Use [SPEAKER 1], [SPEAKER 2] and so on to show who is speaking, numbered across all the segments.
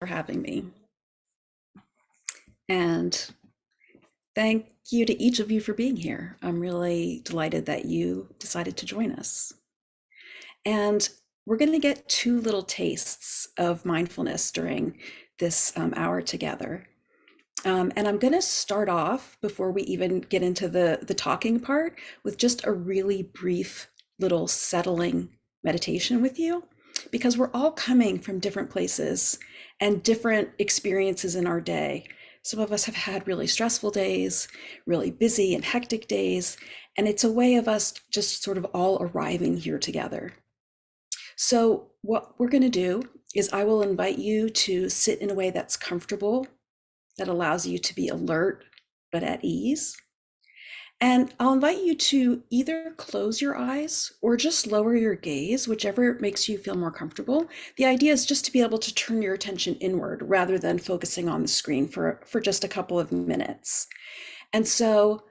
[SPEAKER 1] for having me. And thank you to each of you for being here. I'm really delighted that you decided to join us. And we're going to get two little tastes of mindfulness during this hour together. And I'm going to start off before we even get into the talking part with just a really brief little settling meditation with you, because we're all coming from different places and different experiences in our day. Some of us have had really stressful days, really busy and hectic days, and it's a way of us just sort of all arriving here together. So, what we're going to do is I will invite you to sit in a way that's comfortable, that allows you to be alert but at ease. And I'll invite you to either close your eyes or just lower your gaze, whichever makes you feel more comfortable. The idea is just to be able to turn your attention inward rather than focusing on the screen for just a couple of minutes. And so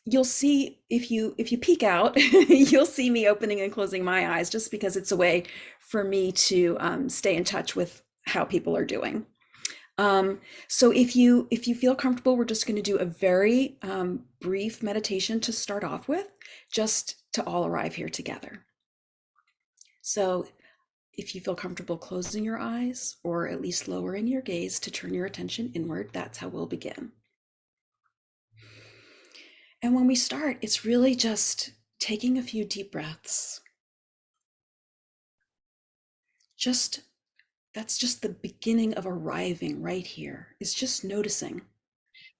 [SPEAKER 1] you'll see if you peek out, you'll see me opening and closing my eyes, just because it's a way for me to stay in touch with how people are doing. So if you feel comfortable, we're just going to do a very brief meditation to start off with, just to all arrive here together. So if you feel comfortable closing your eyes or at least lowering your gaze to turn your attention inward, that's how we'll begin. And when we start, it's really just taking a few deep breaths. Just That's just the beginning of arriving right here. Is just noticing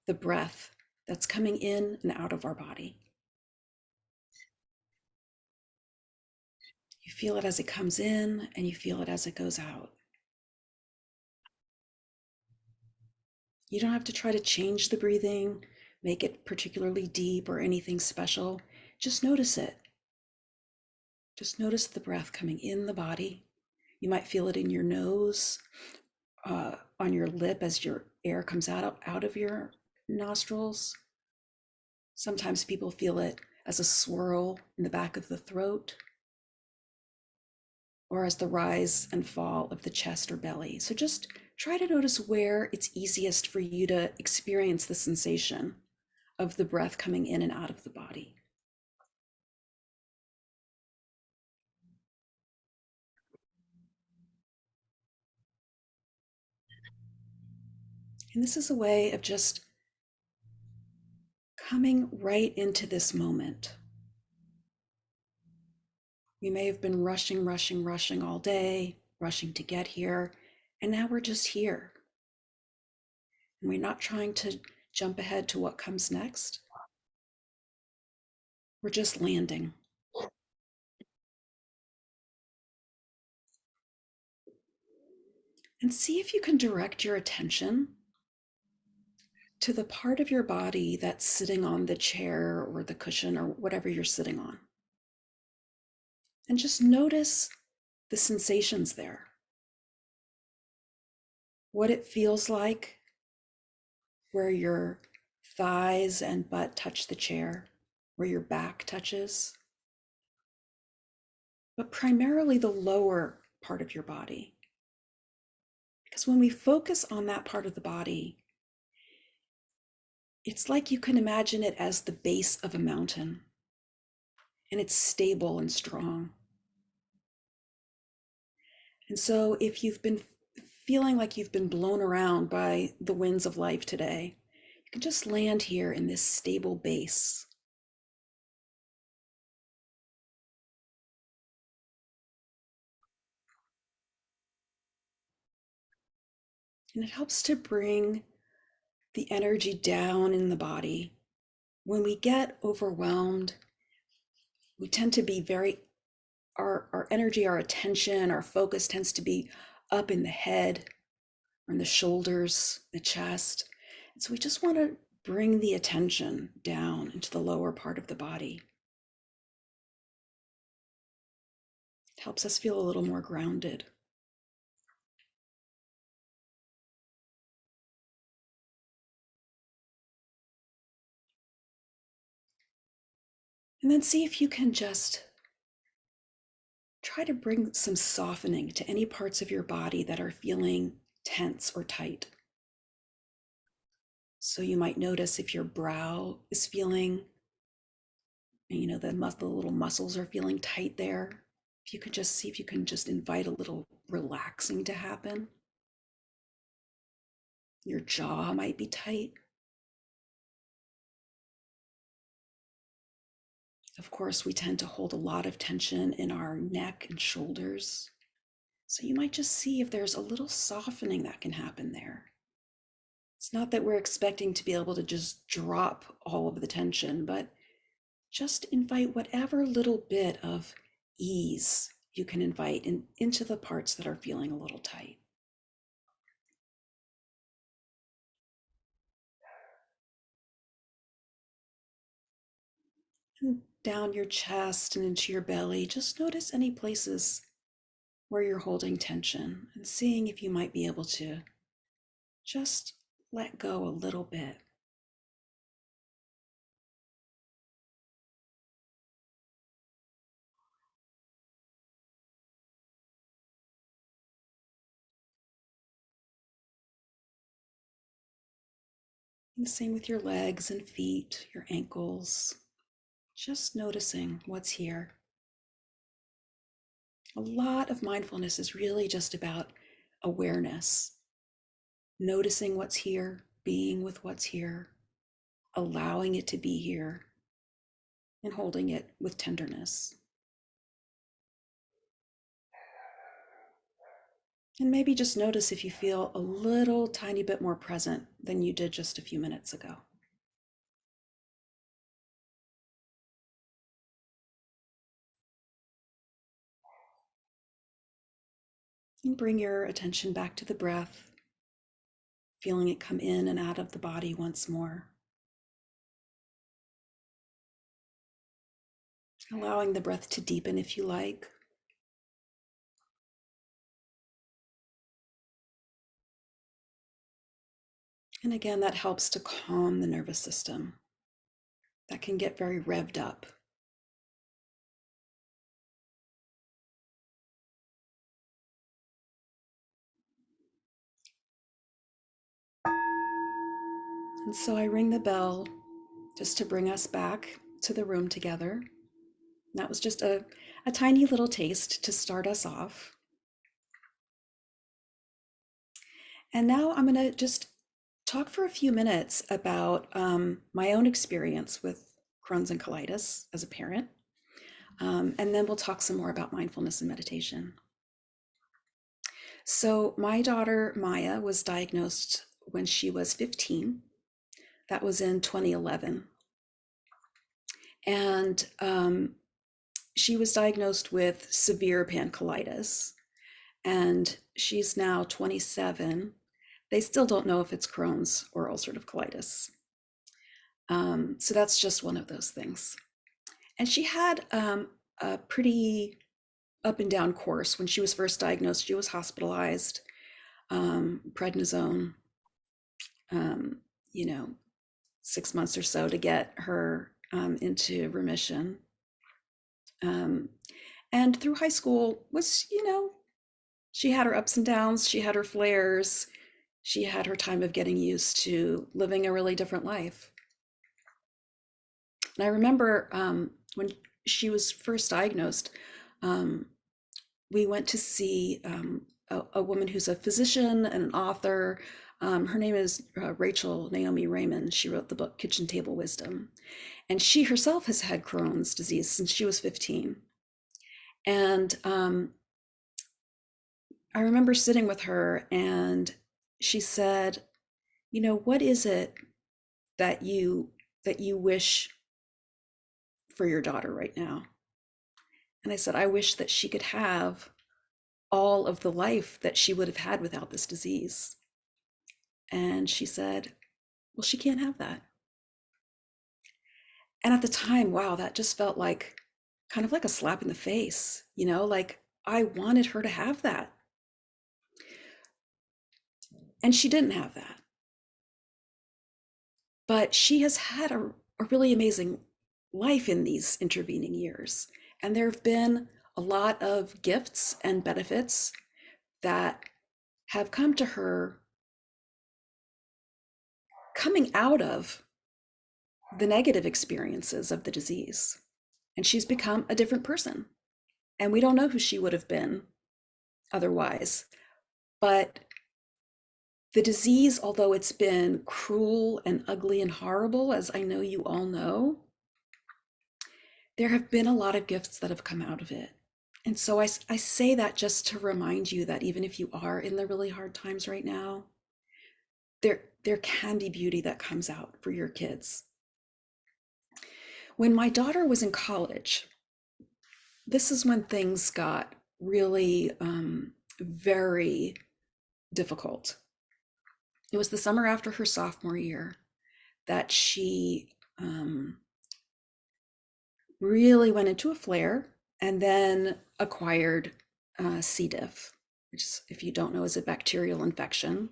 [SPEAKER 1] the breath that's coming in and out of our body. You feel it as it comes in and you feel it as it goes out. You don't have to try to change the breathing, make it particularly deep or anything special. Just notice it. Just notice the breath coming in the body. You might feel it in your nose, on your lip as your air comes out of your nostrils. Sometimes people feel it as a swirl in the back of the throat, or as the rise and fall of the chest or belly. So just try to notice where it's easiest for you to experience the sensation of the breath coming in and out of the body. And this is a way of just coming right into this moment. We may have been rushing all day, rushing to get here, and now we're just here. And we're not trying to jump ahead to what comes next. We're just landing. And see if you can direct your attention to the part of your body that's sitting on the chair or the cushion or whatever you're sitting on. And just notice the sensations there. What it feels like where your thighs and butt touch the chair, where your back touches, but primarily the lower part of your body. Because when we focus on that part of the body, it's like you can imagine it as the base of a mountain, and it's stable and strong. And so if you've been feeling like you've been blown around by the winds of life today, you can just land here in this stable base. And it helps to bring the energy down in the body. When we get overwhelmed, we tend to be our energy, our attention, our focus tends to be up in the head, or in the shoulders, the chest. And so we just want to bring the attention down into the lower part of the body. It helps us feel a little more grounded. And then see if you can just try to bring some softening to any parts of your body that are feeling tense or tight. So you might notice if your brow is feeling, the little muscles are feeling tight there. If you could just see if you can just invite a little relaxing to happen. Your jaw might be tight. Of course, we tend to hold a lot of tension in our neck and shoulders. So you might just see if there's a little softening that can happen there. It's not that we're expecting to be able to just drop all of the tension, but just invite whatever little bit of ease you can invite into the parts that are feeling a little tight. And down your chest and into your belly, just notice any places where you're holding tension and seeing if you might be able to just let go a little bit. And the same with your legs and feet, your ankles, just noticing what's here. A lot of mindfulness is really just about awareness, noticing what's here, being with what's here, allowing it to be here, and holding it with tenderness. And maybe just notice if you feel a little tiny bit more present than you did just a few minutes ago. And bring your attention back to the breath, feeling it come in and out of the body once more. Allowing the breath to deepen if you like. And again, that helps to calm the nervous system that can get very revved up. And so I ring the bell just to bring us back to the room together. That was just a tiny little taste to start us off. And now I'm going to just talk for a few minutes about my own experience with Crohn's and colitis as a parent. And then we'll talk some more about mindfulness and meditation. So my daughter Maya was diagnosed when she was 15. That was in 2011. And she was diagnosed with severe pancolitis. And she's now 27. They still don't know if it's Crohn's or ulcerative colitis. So that's just one of those things. And she had a pretty up and down course. When she was first diagnosed, she was hospitalized, prednisone, 6 months or so to get her into remission. And through high school was, she had her ups and downs, she had her flares, she had her time of getting used to living a really different life. And I remember when she was first diagnosed, we went to see a woman who's a physician and an author. Her name is Rachel Naomi Raymond. She wrote the book Kitchen Table Wisdom. And she herself has had Crohn's disease since she was 15. And I remember sitting with her and she said, what is it that you wish for your daughter right now? And I said, I wish that she could have all of the life that she would have had without this disease. And she said, well, she can't have that. And at the time, wow, that just felt like kind of like a slap in the face, like I wanted her to have that. And she didn't have that. But she has had a really amazing life in these intervening years. And there have been a lot of gifts and benefits that have come to her coming out of the negative experiences of the disease. And she's become a different person. And we don't know who she would have been otherwise. But the disease, although it's been cruel and ugly and horrible, as I know you all know, there have been a lot of gifts that have come out of it. And so I say that just to remind you that even if you are in the really hard times right now, there can be beauty that comes out for your kids. When my daughter was in college, this is when things got really very difficult. It was the summer after her sophomore year that she really went into a flare and then acquired C. diff, which, if you don't know, is a bacterial infection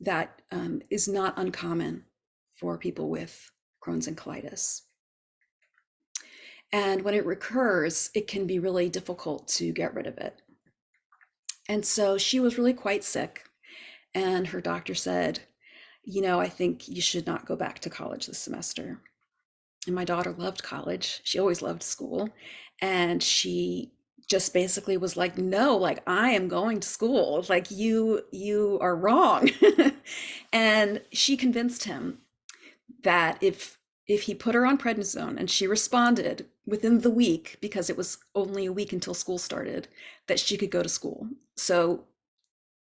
[SPEAKER 1] that is not uncommon for people with Crohn's and colitis. And when it recurs, it can be really difficult to get rid of it. And so she was really quite sick. And her doctor said, I think you should not go back to college this semester. And my daughter loved college. She always loved school. And she just basically was like, no, like, I am going to school. Like, you are wrong. And she convinced him that if he put her on prednisone, and she responded within the week, because it was only a week until school started, that she could go to school. So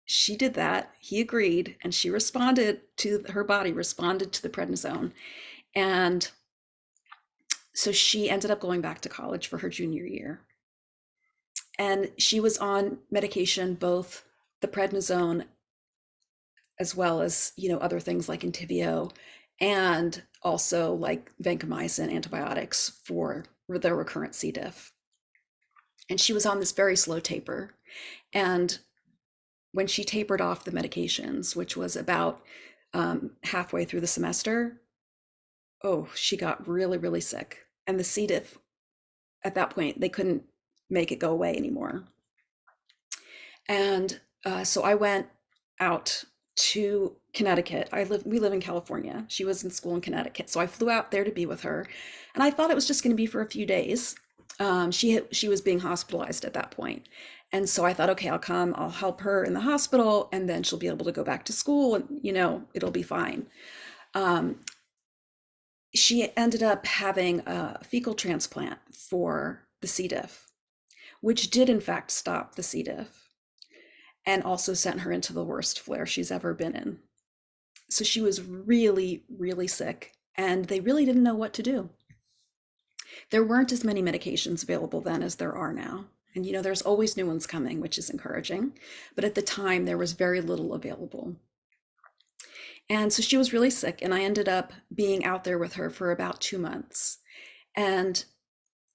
[SPEAKER 1] she did that. He agreed, and she responded to her body, responded to the prednisone. And so she ended up going back to college for her junior year. And she was on medication, both the prednisone as well as, other things like Entyvio, and also like vancomycin antibiotics for the recurrent C. diff. And she was on this very slow taper. And when she tapered off the medications, which was about halfway through the semester, she got really, really sick. And the C. diff, at that point, they couldn't make it go away anymore. And so I went out to Connecticut. We live in California. She was in school in Connecticut. So I flew out there to be with her. And I thought it was just going to be for a few days. She was being hospitalized at that point. And so I thought, okay, I'll come, I'll help her in the hospital, and then she'll be able to go back to school, and, it'll be fine. She ended up having a fecal transplant for the C. diff, which did in fact stop the C. diff, and also sent her into the worst flare she's ever been in. So she was really, really sick, and they really didn't know what to do. There weren't as many medications available then as there are now. And, there's always new ones coming, which is encouraging. But at the time, there was very little available. And so she was really sick, and I ended up being out there with her for about 2 months. And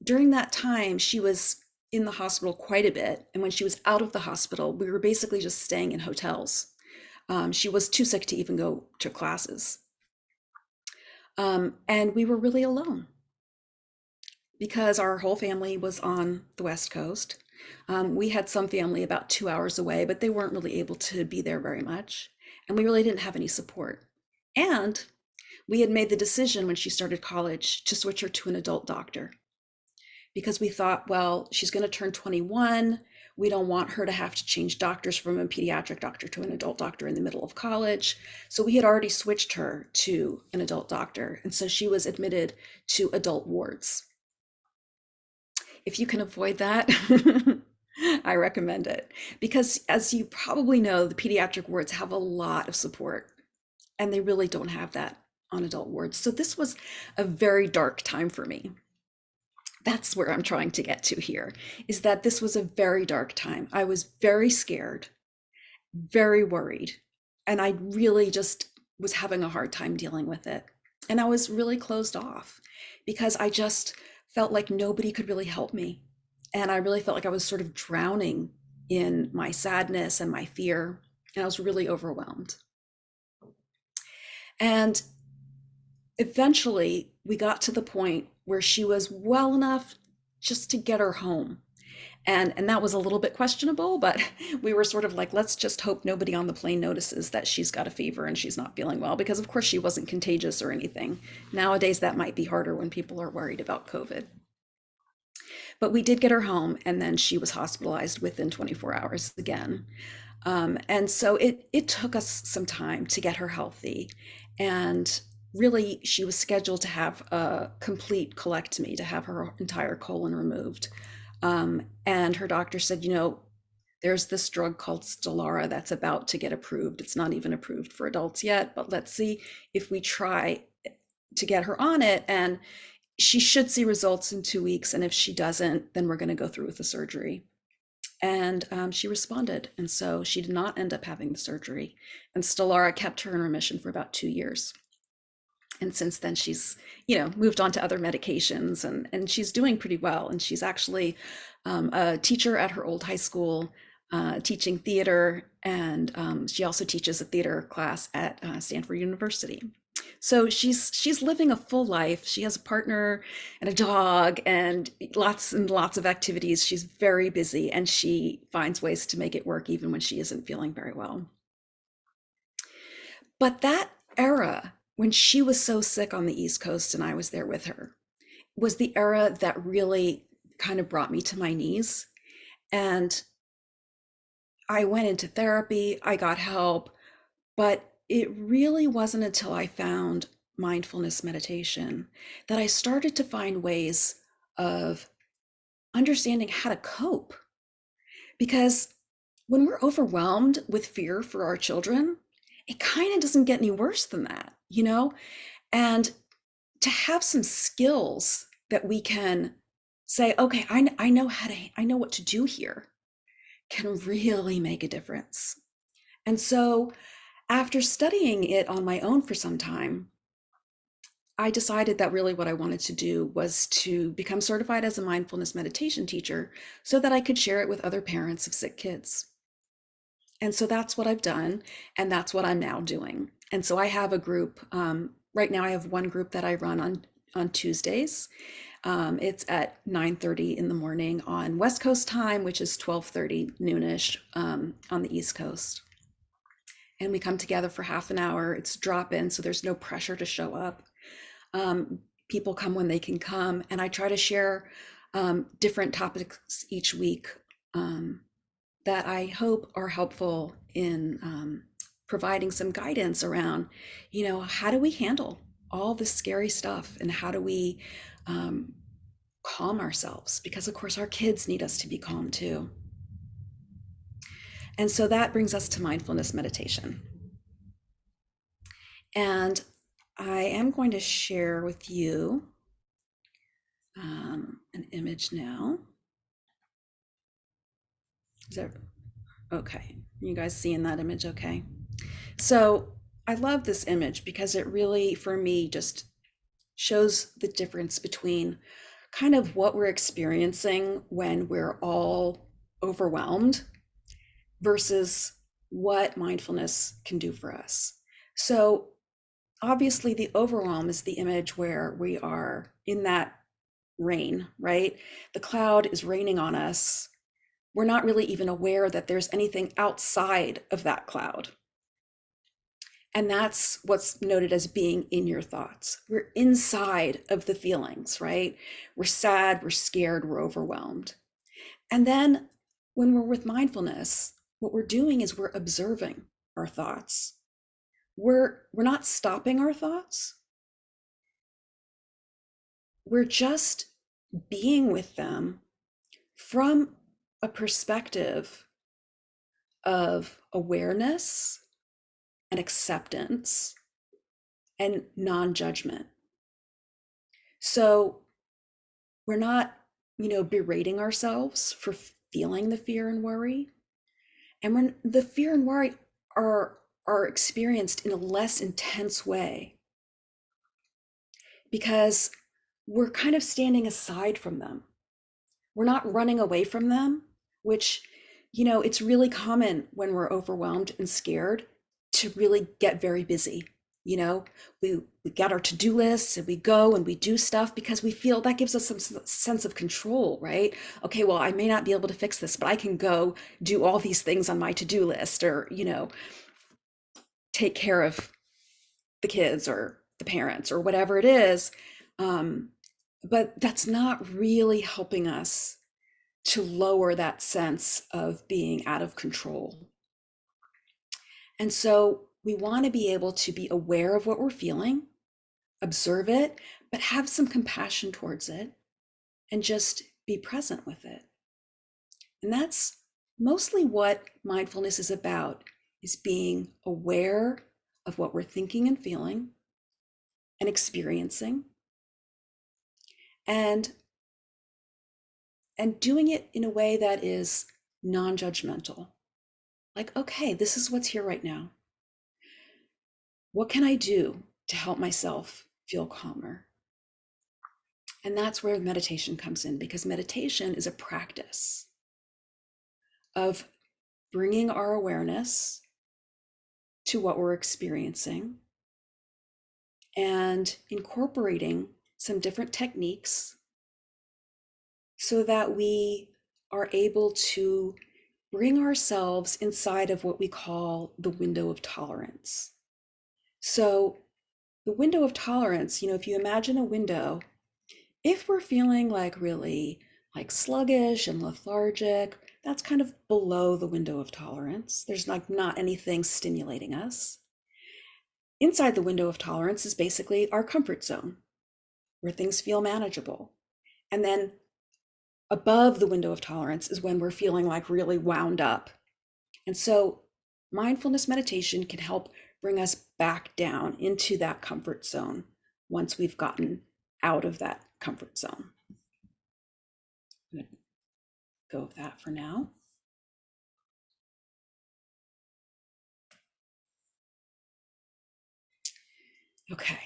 [SPEAKER 1] during that time, she was in the hospital quite a bit. And when she was out of the hospital, we were basically just staying in hotels. She was too sick to even go to classes. And we were really alone, because our whole family was on the West Coast. We had some family about 2 hours away, but they weren't really able to be there very much. And we really didn't have any support. And we had made the decision when she started college to switch her to an adult doctor, because we thought, well, she's going to turn 21. We don't want her to have to change doctors from a pediatric doctor to an adult doctor in the middle of college. So we had already switched her to an adult doctor. And so she was admitted to adult wards. If you can avoid that, I recommend it, because as you probably know, the pediatric wards have a lot of support, and they really don't have that on adult wards. So this was a very dark time for me. That's where I'm trying to get to here, is that this was a very dark time. I was very scared, very worried, and I really just was having a hard time dealing with it. And I was really closed off, because I just felt like nobody could really help me. And I really felt like I was sort of drowning in my sadness and my fear. And I was really overwhelmed. And eventually we got to the point where she was well enough just to get her home. And that was a little bit questionable, but we were sort of like, let's just hope nobody on the plane notices that she's got a fever and she's not feeling well, because of course she wasn't contagious or anything. Nowadays that might be harder when people are worried about COVID. But we did get her home, and then she was hospitalized within 24 hours again. And so it took us some time to get her healthy. And really, she was scheduled to have a complete colectomy, to have her entire colon removed. And her doctor said, there's this drug called Stelara that's about to get approved. It's not even approved for adults yet, but let's see if we try to get her on it. And she should see results in 2 weeks. And if she doesn't, then we're going to go through with the surgery. And she responded. And so she did not end up having the surgery. And Stelara kept her in remission for about 2 years. And since then, she's, moved on to other medications, and she's doing pretty well. And she's actually a teacher at her old high school, teaching theater. And she also teaches a theater class at Stanford University. So she's living a full life. She has a partner and a dog and lots of activities. She's very busy, and she finds ways to make it work even when she isn't feeling very well. But that era, when she was so sick on the East Coast and I was there with her, was the era that really kind of brought me to my knees. And I went into therapy, I got help, but it really wasn't until I found mindfulness meditation that I started to find ways of understanding how to cope. Because when we're overwhelmed with fear for our children, it kind of doesn't get any worse than that, And to have some skills that we can say, okay, I know what to do here, can really make a difference. And so after studying it on my own for some time, I decided that really what I wanted to do was to become certified as a mindfulness meditation teacher so that I could share it with other parents of sick kids. And so that's what I've done, and that's what I'm now doing. And so I have a group. Right now I have one group that I run on Tuesdays. It's at 9:30 in the morning on West Coast time, which is 12:30 noonish on the East Coast. And we come together for half an hour. It's drop in, so there's no pressure to show up. People come when they can come, and I try to share different topics each week that I hope are helpful in providing some guidance around, how do we handle all this scary stuff, and how do we calm ourselves? Because of course our kids need us to be calm too. And so that brings us to mindfulness meditation. And I am going to share with you an image now. Is that okay? You guys seeing that image okay? So I love this image because it really, for me, just shows the difference between kind of what we're experiencing when we're all overwhelmed versus what mindfulness can do for us. So obviously the overwhelm is the image where we are in that rain, right? The cloud is raining on us. We're not really even aware that there's anything outside of that cloud. And that's what's noted as being in your thoughts. We're inside of the feelings, right? We're sad, we're scared, we're overwhelmed. And then when we're with mindfulness, what we're doing is we're observing our thoughts. We're not stopping our thoughts. We're just being with them from a perspective of awareness and acceptance and non-judgment. So we're not, berating ourselves for feeling the fear and worry. And when the fear and worry are experienced in a less intense way, because we're kind of standing aside from them. We're not running away from them, which, it's really common when we're overwhelmed and scared to really get very busy You know, we got our to-do lists and we go and we do stuff because we feel that gives us some sense of control, right? Okay, well, I may not be able to fix this, but I can go do all these things on my to-do list, or, take care of the kids or the parents or whatever it is. Um, but that's not really helping us to lower that sense of being out of control. And so we want to be able to be aware of what we're feeling, observe it, but have some compassion towards it and just be present with it. And that's mostly what mindfulness is about, is being aware of what we're thinking and feeling and experiencing, and doing it in a way that is non-judgmental. Like, okay, this is what's here right now. What can I do to help myself feel calmer? And that's where meditation comes in, because meditation is a practice of bringing our awareness to what we're experiencing and incorporating some different techniques so that we are able to bring ourselves inside of what we call the window of tolerance. So the window of tolerance, if you imagine a window, if we're feeling like really like sluggish and lethargic, that's kind of below the window of tolerance. There's like not anything stimulating us. Inside the window of tolerance is basically our comfort zone, where things feel manageable. And then above the window of tolerance is when we're feeling like really wound up. And so mindfulness meditation can help bring us back down into that comfort zone once we've gotten out of that comfort zone. I'm going to go with that for now. Okay.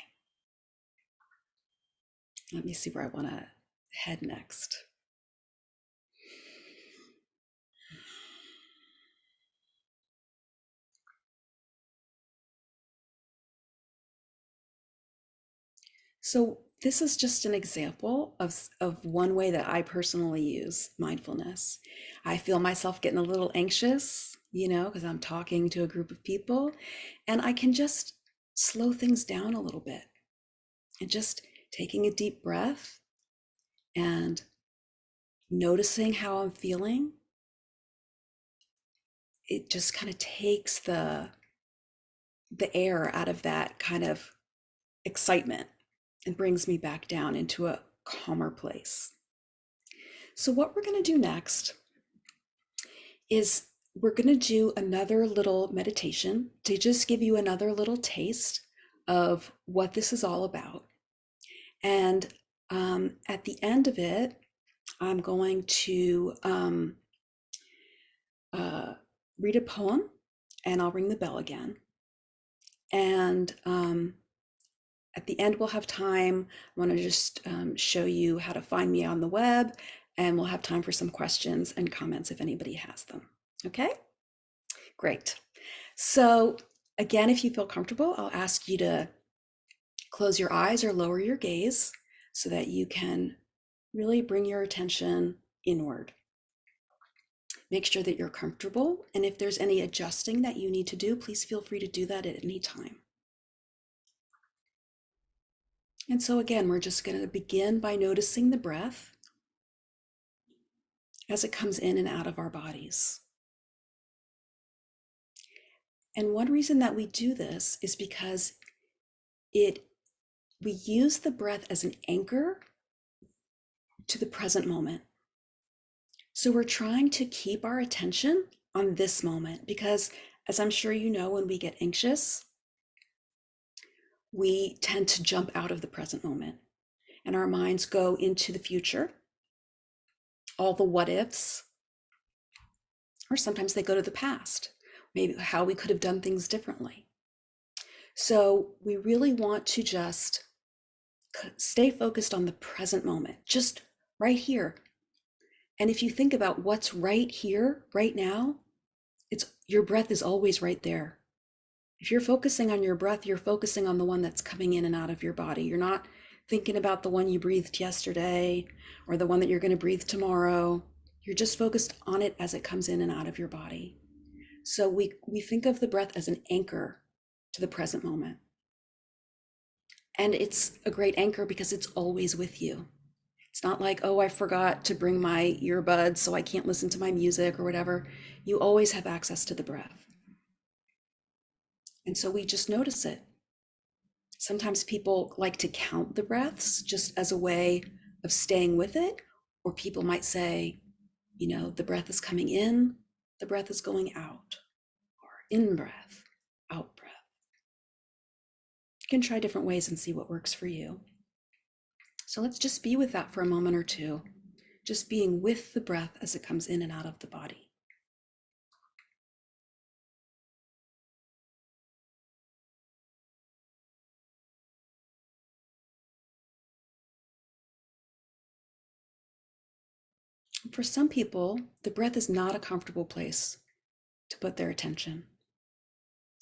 [SPEAKER 1] Let me see where I want to head next. So this is just an example of one way that I personally use mindfulness. I feel myself getting a little anxious, because I'm talking to a group of people, and I can just slow things down a little bit and just taking a deep breath and noticing how I'm feeling. It just kind of takes the air out of that kind of excitement and brings me back down into a calmer place. So what we're going to do next is we're going to do another little meditation to just give you another little taste of what this is all about. And at the end of it, I'm going to read a poem, and I'll ring the bell again. And at the end, we'll have time. I want to just show you how to find me on the web, and we'll have time for some questions and comments if anybody has them. Okay, great. So again, if you feel comfortable, I'll ask you to close your eyes or lower your gaze so that you can really bring your attention inward. Make sure that you're comfortable, and if there's any adjusting that you need to do, please feel free to do that at any time. And so again, we're just going to begin by noticing the breath as it comes in and out of our bodies. And one reason that we do this is because we use the breath as an anchor to the present moment. So we're trying to keep our attention on this moment, because as I'm sure you know, when we get anxious, we tend to jump out of the present moment and our minds go into the future, all the what ifs, or sometimes they go to the past, maybe how we could have done things differently. So we really want to just stay focused on the present moment, just right here. And if you think about what's right here, right now, your breath is always right there. If you're focusing on your breath, you're focusing on the one that's coming in and out of your body. You're not thinking about the one you breathed yesterday or the one that you're going to breathe tomorrow. You're just focused on it as it comes in and out of your body. So we think of the breath as an anchor to the present moment. And it's a great anchor because it's always with you. It's not like, oh, I forgot to bring my earbuds, so I can't listen to my music or whatever. You always have access to the breath. And so we just notice it. Sometimes people like to count the breaths just as a way of staying with it. Or people might say, the breath is coming in, the breath is going out, or in breath, out breath. You can try different ways and see what works for you. So let's just be with that for a moment or two, just being with the breath as it comes in and out of the body. For some people, the breath is not a comfortable place to put their attention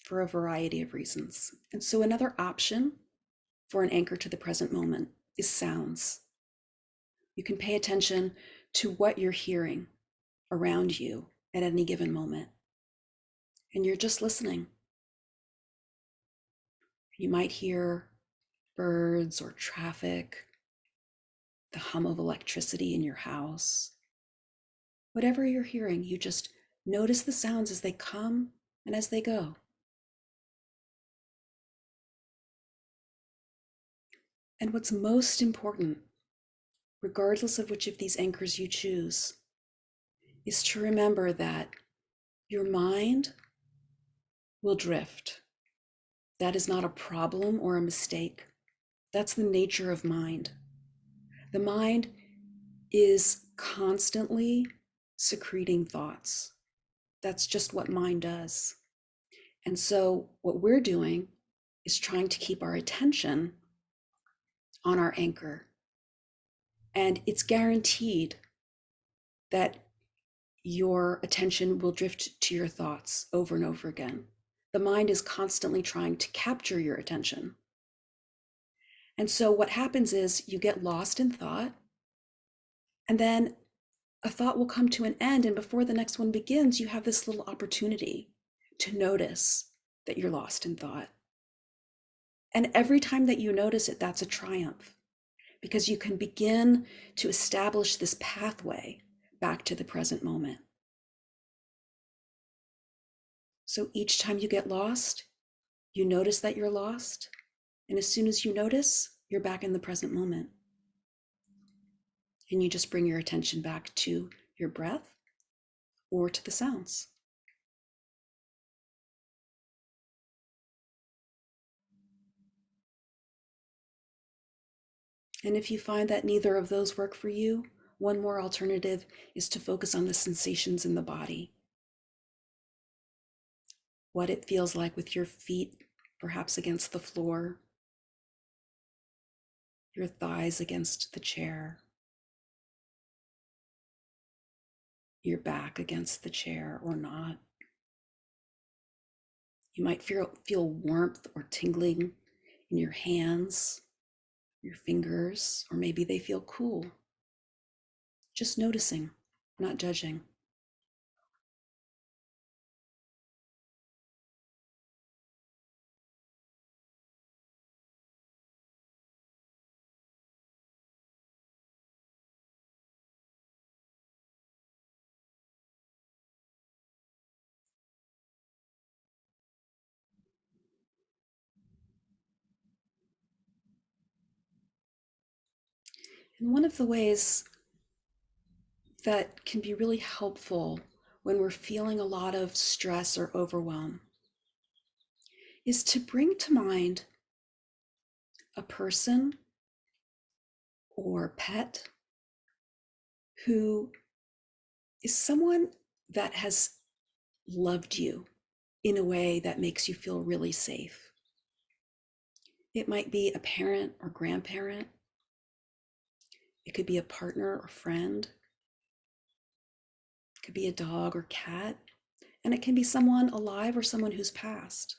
[SPEAKER 1] for a variety of reasons. And so another option for an anchor to the present moment is sounds. You can pay attention to what you're hearing around you at any given moment. And you're just listening. You might hear birds or traffic, the hum of electricity in your house. Whatever you're hearing, you just notice the sounds as they come and as they go. And what's most important, regardless of which of these anchors you choose, is to remember that your mind will drift. That is not a problem or a mistake. That's the nature of mind. The mind is constantly secreting thoughts. That's just what mind does. And so what we're doing is trying to keep our attention on our anchor. And it's guaranteed that your attention will drift to your thoughts over and over again. The mind is constantly trying to capture your attention. And so what happens is you get lost in thought, and then a thought will come to an end, and before the next one begins, you have this little opportunity to notice that you're lost in thought. And every time that you notice it, that's a triumph, because you can begin to establish this pathway back to the present moment. So each time you get lost, you notice that you're lost. And as soon as you notice, you're back in the present moment. And you just bring your attention back to your breath or to the sounds. And if you find that neither of those work for you, one more alternative is to focus on the sensations in the body. What it feels like with your feet, perhaps against the floor, your thighs against the chair, your back against the chair or not. You might feel warmth or tingling in your hands, your fingers, or maybe they feel cool. Just noticing, not judging. And one of the ways that can be really helpful when we're feeling a lot of stress or overwhelm is to bring to mind a person or pet who is someone that has loved you in a way that makes you feel really safe. It might be a parent or grandparent. It could be a partner or friend. It could be a dog or cat. And it can be someone alive or someone who's passed.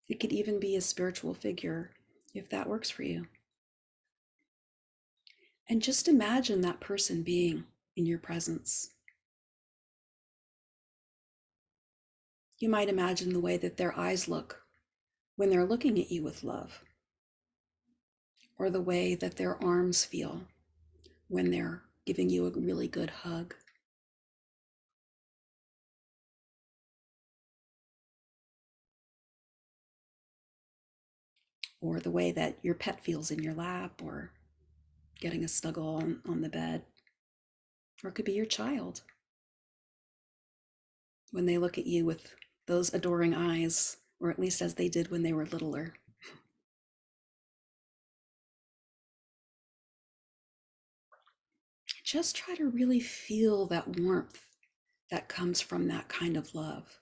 [SPEAKER 1] It could even be a spiritual figure if that works for you. And just imagine that person being in your presence. You might imagine the way that their eyes look when they're looking at you with love, or the way that their arms feel when they're giving you a really good hug. Or the way that your pet feels in your lap, or getting a snuggle on the bed. Or it could be your child when they look at you with those adoring eyes, or at least as they did when they were littler. Just try to really feel that warmth that comes from that kind of love.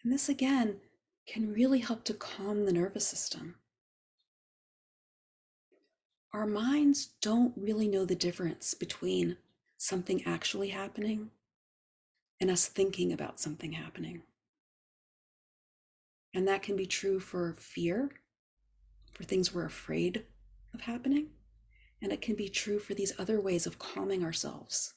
[SPEAKER 1] And this again can really help to calm the nervous system. Our minds don't really know the difference between something actually happening and us thinking about something happening. And that can be true for fear, for things we're afraid of happening. And it can be true for these other ways of calming ourselves.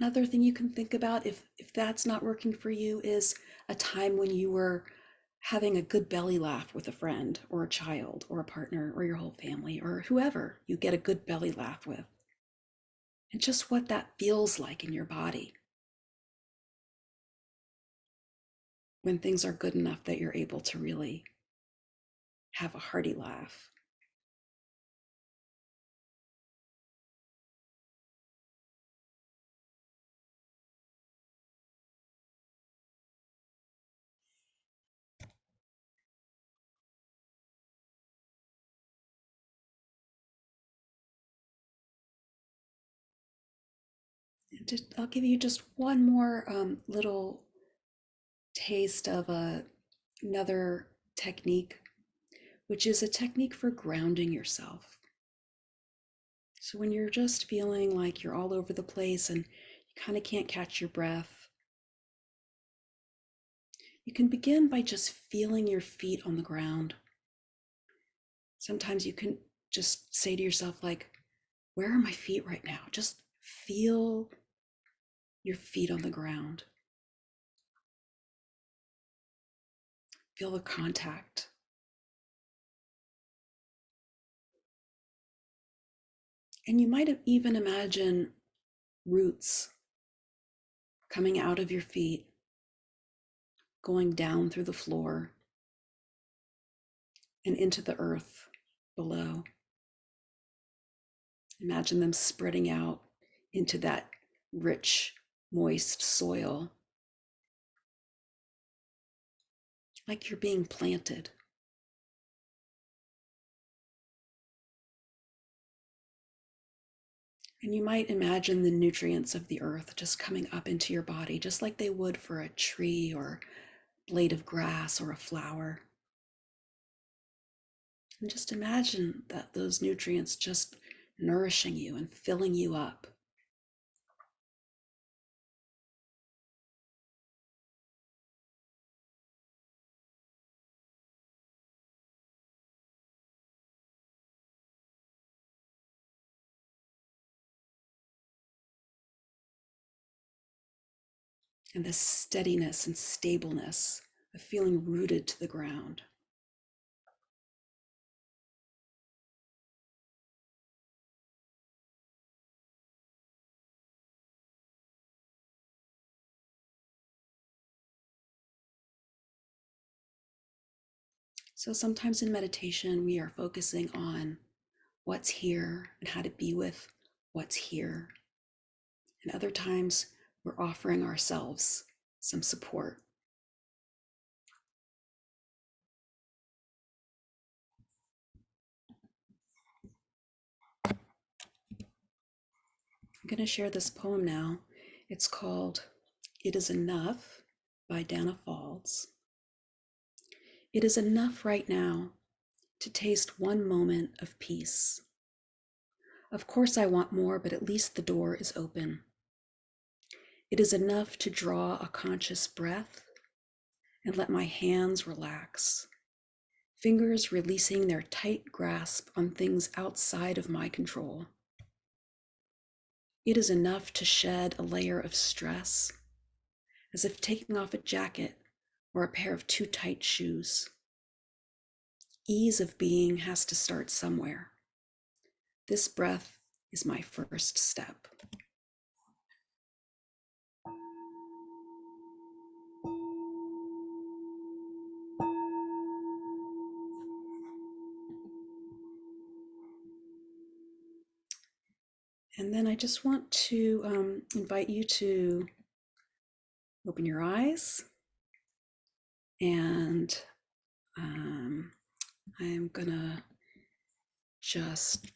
[SPEAKER 1] Another thing you can think about, if that's not working for you, is a time when you were having a good belly laugh with a friend or a child or a partner or your whole family or whoever you get a good belly laugh with. And just what that feels like in your body when things are good enough that you're able to really have a hearty laugh. I'll give you just one more little taste of another technique, which is a technique for grounding yourself. So when you're just feeling like you're all over the place and you kind of can't catch your breath, you can begin by just feeling your feet on the ground. Sometimes you can just say to yourself, like, where are my feet right now? Just feel your feet on the ground. Feel the contact. And you might even imagine roots coming out of your feet, going down through the floor and into the earth below. Imagine them spreading out into that rich, moist soil, like you're being planted. And you might imagine the nutrients of the earth just coming up into your body, just like they would for a tree or blade of grass or a flower. And just imagine that those nutrients just nourishing you and filling you up. And this steadiness and stableness of feeling rooted to the ground. So sometimes in meditation, we are focusing on what's here and how to be with what's here. And other times, we're offering ourselves some support. I'm going to share this poem now. It's called It Is Enough. by Dana Falls. It is enough right now to taste one moment of peace. Of course I want more, but at least the door is open. It is enough to draw a conscious breath and let my hands relax, fingers releasing their tight grasp on things outside of my control. It is enough to shed a layer of stress, as if taking off a jacket or a pair of too tight shoes. Ease of being has to start somewhere. This breath is my first step. And then I just want to invite you to open your eyes, and I'm gonna just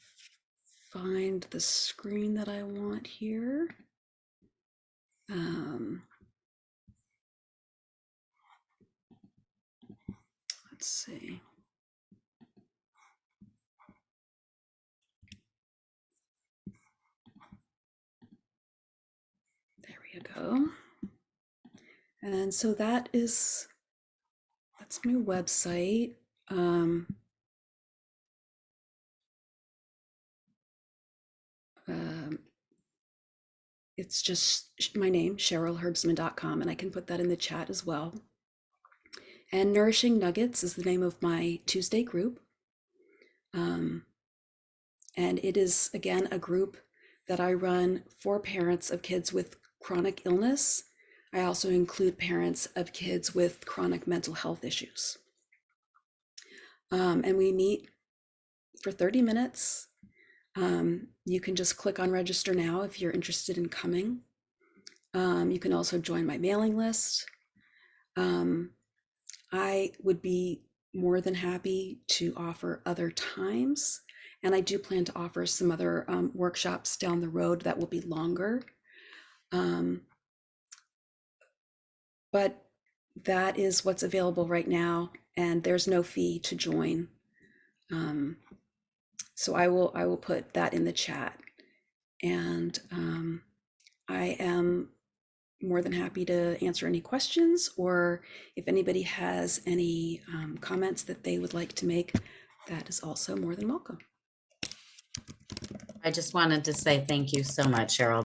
[SPEAKER 1] find the screen that I want here. Let's see. There we go. And so that's my website. It's just my name, CherylHerbsman.com, and I can put that in the chat as well. And Nourishing Nuggets is the name of my Tuesday group. And it is, again, a group that I run for parents of kids with chronic illness. I also include parents of kids with chronic mental health issues. And we meet for 30 minutes. You can just click on register now if you're interested in coming. You can also join my mailing list. I would be more than happy to offer other times. And I do plan to offer some other workshops down the road that will be longer. But that is what's available right now, and there's no fee to join. So I will put that in the chat. And I am more than happy to answer any questions, or if anybody has any comments that they would like to make, that is also more than welcome.
[SPEAKER 2] I just wanted to say thank you so much, Cheryl.